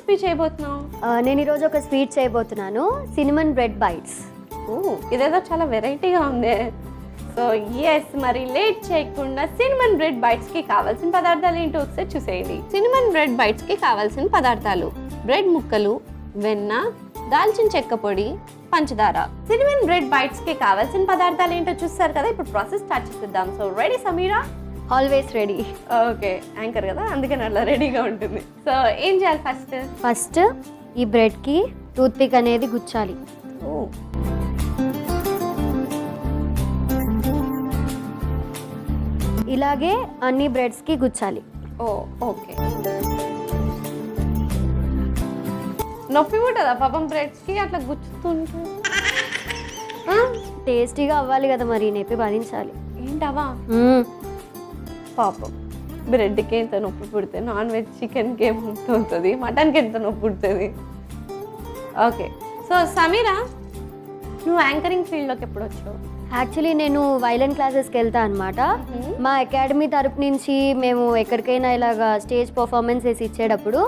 Recipe చేయబోతున్నావు? నేను ఈరోజు ఒక స్వీట్ చేయబోతున్నాను, సినిమన్ బ్రెడ్ బైట్స్. ఇదేదో చాలా వెరైటీగా ఉంది. సో ఎస్, మరి లేట్ చేయకుండా సినిమన్ బ్రెడ్ బైట్స్కి కావాల్సిన పదార్థాలు ఏంటో ఒకసారి చూసేయండి. సినిమన్ బ్రెడ్ బైట్స్కి కావాల్సిన పదార్థాలు: బ్రెడ్ ముక్కలు, వెన్న, దాల్చిన చెక్క పొడి, పంచదార. సినిమన్ బ్రెడ్ బైట్స్కి కావాల్సిన పదార్థాలు ఏంటో చూస్తారు కదా, ఇప్పుడు ప్రాసెస్ స్టార్ట్ చేద్దాం. So ready Sameera? Always ready. Okay, anchor కదా అందుకని అలా రెడీగా ఉంటుంది. సో ఏం చేయాలి? ఫస్ట్ ఈ బ్రెడ్కి టూత్ పిక్ అనేది గుచ్చాలి. ఇలాగే అన్ని బ్రెడ్స్కి గుచ్చాలి. ఓకే. నొప్పి ఉంటుందా పాపం బ్రెడ్స్కి అట్లా గుచ్చుతుంటే? టేస్టీగా అవ్వాలి కదా, మరి నొప్పి భరించాలి. ఏంటవా పాపం, బ్రెడ్కి ఎంత నొప్పి పుడితే నాన్ వెజ్ చికెన్కి ఏం నొప్పి ఉంటుంది, మటన్కి ఎంత నొప్పి పుడుతుంది. ఓకే. సో సమీరా, నువ్వు యాంకరింగ్ ఫీల్డ్లోకి ఎప్పుడు వచ్చావు? యాక్చువల్లీ నేను వైలన్ క్లాసెస్కి వెళ్తా అనమాట. మా అకాడమీ తరపు నుంచి మేము ఎక్కడికైనా ఇలాగా స్టేజ్ పర్ఫార్మెన్స్ వేసి ఇచ్చేటప్పుడు,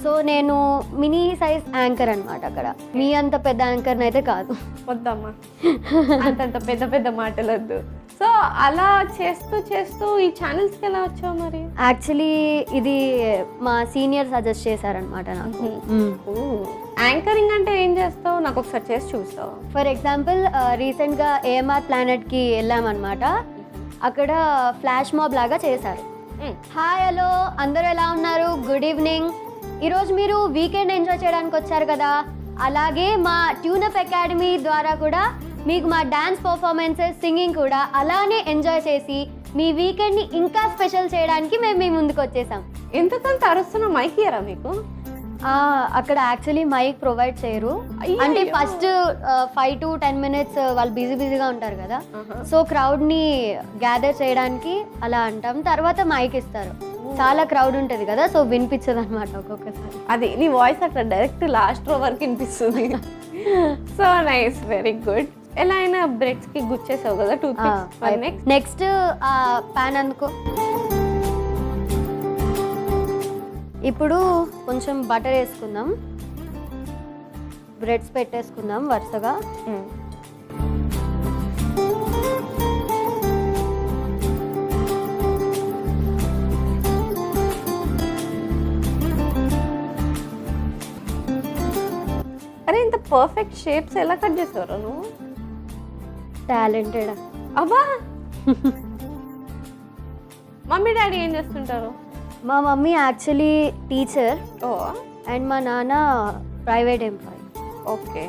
సో నేను మినీ సైజ్ యాంకర్ అనమాట. అక్కడ మీ అంత పెద్ద యాంకర్ని అయితే కాదు. వద్దమ్మా, అంతంత పెద్ద పెద్ద మాటలు వద్దు. సో అలా చేస్తూ చేస్తూ ఈ ఛానల్స్కి ఎలా వచ్చావు మరి? యాక్చువల్లీ ఇది మా సీనియర్ సజెస్ట్ చేశారనమాట నాకు. యాంకరింగ్ అంటే ఏం చేస్తావు, నాకు ఒకసారి చేసి చూస్తావు? ఫర్ ఎగ్జాంపుల్ రీసెంట్గా ఏఎంఆర్ ప్లానెట్కి వెళ్ళామన్నమాట. అక్కడ ఫ్లాష్ మాబ్ లాగా చేశారు. హాయ్, హలో, అందరూ ఎలా ఉన్నారు? Good evening. ఈరోజు మీరు వీకెండ్ ఎంజాయ్ చేయడానికి వచ్చారు కదా, అలాగే మా ట్యూనప్ అకాడమీ ద్వారా కూడా మీకు మా డాన్స్ పర్ఫార్మెన్సెస్, సింగింగ్ కూడా అలానే ఎంజాయ్ చేసి మీ వీకెండ్ని ఇంకా స్పెషల్ చేయడానికి మేము మీ ముందుకు వచ్చేసాం. ఎంతకంత అరుస్తున్న మైక్ ఇయరా మీకు? అక్కడ యాక్చువల్లీ మైక్ ప్రొవైడ్ చేయరు. అంటే ఫస్ట్ 5 to 10 minutes వాళ్ళు బిజీగా ఉంటారు కదా, సో క్రౌడ్ని గ్యాదర్ చేయడానికి అలా అంటాం. తర్వాత మైక్ ఇస్తారు. చాలా క్రౌడ్ ఉంటుంది కదా, సో వినిపించదు అనమాట ఒక్కొక్కసారి. అది నీ వాయిస్ అట్లా డైరెక్ట్ లాస్ట్ రో వరకు వినిపిస్తుంది. So nice, very good. ఎలా అయినా బ్రెడ్స్కి గుచ్చేసావు కదా టూత్ పిక్స్. నెక్స్ట్ పాన్ అందుకో. ఇప్పుడు కొంచెం బటర్ వేసుకుందాం. బ్రెడ్స్ పెట్టేసుకుందాం వరుసగా. అరే, ఇంత పర్ఫెక్ట్ షేప్స్ ఎలా కట్ చేసావు నువ్వు? టాలెంటెడ్. అబ్బా. మమ్మీ డాడీ ఏం చేస్తుంటారు? మా మమ్మీ యాక్చువల్లీ టీచర్. అండ్ మా నాన్న private employee. Okay.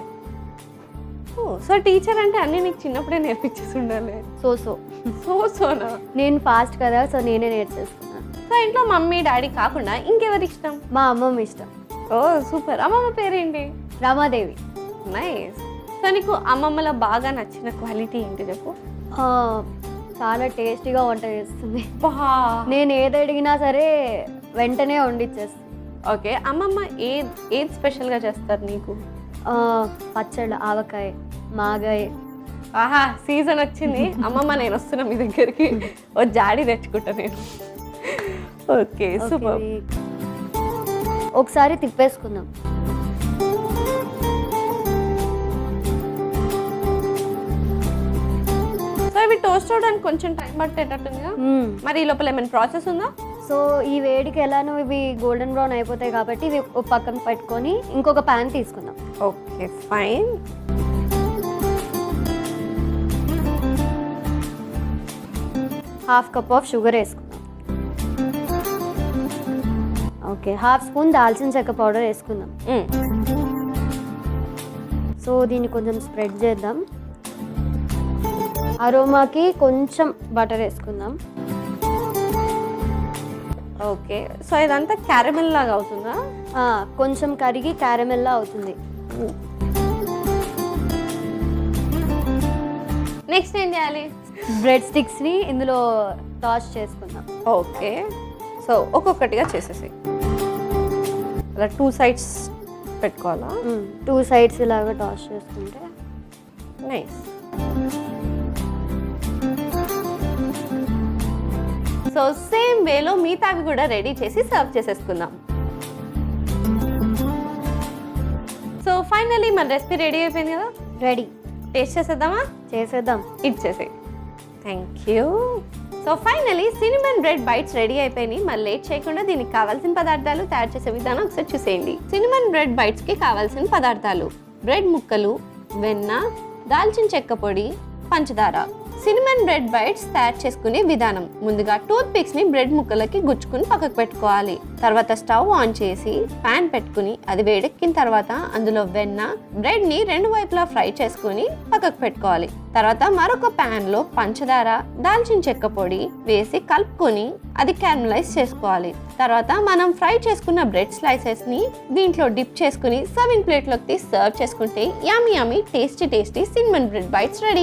So teacher అంటే అన్నీ నీకు చిన్నప్పుడే నేర్పించేసి ఉండాలి. సోనా నేను ఫాస్ట్ కదా, సో నేనే నేర్చేసుకున్నాను. సో ఇంట్లో మమ్మీ డాడీ కాకుండా ఇంకెవరి ఇష్టం? మా అమ్మమ్మ ఇష్టం. సూపర్. అమ్మమ్మ పేరేంటి? రమాదేవి. నైస్. సో నీకు అమ్మమ్మలో బాగా నచ్చిన క్వాలిటీ ఏంటి చెప్పు? చాలా టేస్టీగా వంట చేస్తుంది. నేను ఏది అడిగినా సరే వెంటనే వండిచ్చేస్తుంది. ఓకే. అమ్మమ్మ ఏది స్పెషల్గా చేస్తారు నీకు? పచ్చళ్ళు, ఆవకాయ, మాగాయ. ఆహా, సీజన్ వచ్చింది. అమ్మమ్మ నేను వస్తున్నా మీ దగ్గరికి, ఓ జాడి తెచ్చుకుంటా నేను. Okay, super. ఒకసారి తిప్పేసుకుందాం. సో ఇవి టోస్ట్ అవడానికి కొంచెం టైం పట్టేటట్టుందిగా, మరి ఈ లోపల ఏమైనా ప్రాసెస్ ఉందా? సో ఈ వేడికి ఎలానో ఇవి గోల్డెన్ బ్రౌన్ అయిపోతాయి కాబట్టి ఇవి పక్కన పెట్టుకొని ఇంకొక ప్యాన్ తీసుకుందాం. Okay, fine. Half cup of sugar వేసుకుందాం. ఓకే, హాఫ్ స్పూన్ దాల్చిన చెక్క పౌడర్ వేసుకుందాం. సో దీన్ని కొంచెం స్ప్రెడ్ చేద్దాం. అరోమాకి కొంచెం బటర్ వేసుకుందాం. ఓకే. సో ఇదంతా క్యారమెల్ లాగా అవుతుందా? కొంచెం కరిగి క్యారమెల్ లా అవుతుంది. నెక్స్ట్ ఏం చేయాలి? బ్రెడ్ స్టిక్స్ని ఇందులో టాస్ చేసుకుందాం. ఓకే. సో ఒక్కొక్కటిగా చేసేసి అలా 2 sides పెట్టుకోవాలా? 2 sides ఇలాగా టాస్ చేసుకుంటే నైస్. సో సేమ్ వేలో మిగతావి కూడా రెడీ చేసి సర్వ్ చేసేసుకుందాం. ఫైనలీ మన రెసిపీ రెడీ అయిపోయింది కదా, రెడీ. టేస్ట్ చేసేద్దామా? చేసేద్దాం. ఇచ్చేసి. Thank you. So finally cinnamon bread bites ready అయిపోయినాయి. మరి లేట్ చేయకుండా దీనికి కావాల్సిన పదార్థాలు, తయారు చేసే విధానం ఒకసారి చూసేయండి. సినిమన్ బ్రెడ్ బైట్స్కి కావాల్సిన పదార్థాలు: బ్రెడ్ ముక్కలు, వెన్న, దాల్చిన చెక్క పొడి, పంచదార. సినిమన్ బ్రెడ్ బైట్స్ తయారు చేసుకునే విధానం: ముందుగా టూత్ పిక్స్ ని బ్రెడ్ ముక్కలకి గుచ్చుకుని పక్కకు పెట్టుకోవాలి. తర్వాత స్టవ్ ఆన్ చేసి పాన్ పెట్టుకుని అది వేడెక్కిన తర్వాత అందులో వెన్న, బ్రెడ్ ని రెండు వైపులా ఫ్రై చేసుకుని పక్కకు పెట్టుకోవాలి. తర్వాత మరొక పాన్ లో పంచదార, దాల్చిన చెక్క పొడి వేసి కలుపుకొని అది క్యారమలైజ్ చేసుకోవాలి. తర్వాత మనం ఫ్రై చేసుకున్న బ్రెడ్ స్లైసెస్ ని దీంట్లో డిప్ చేసుకుని సర్వింగ్ ప్లేట్ లోకి తీసి సర్వ్ చేసుకుంటే yummy yummy tasty tasty cinnamon bread bites ready.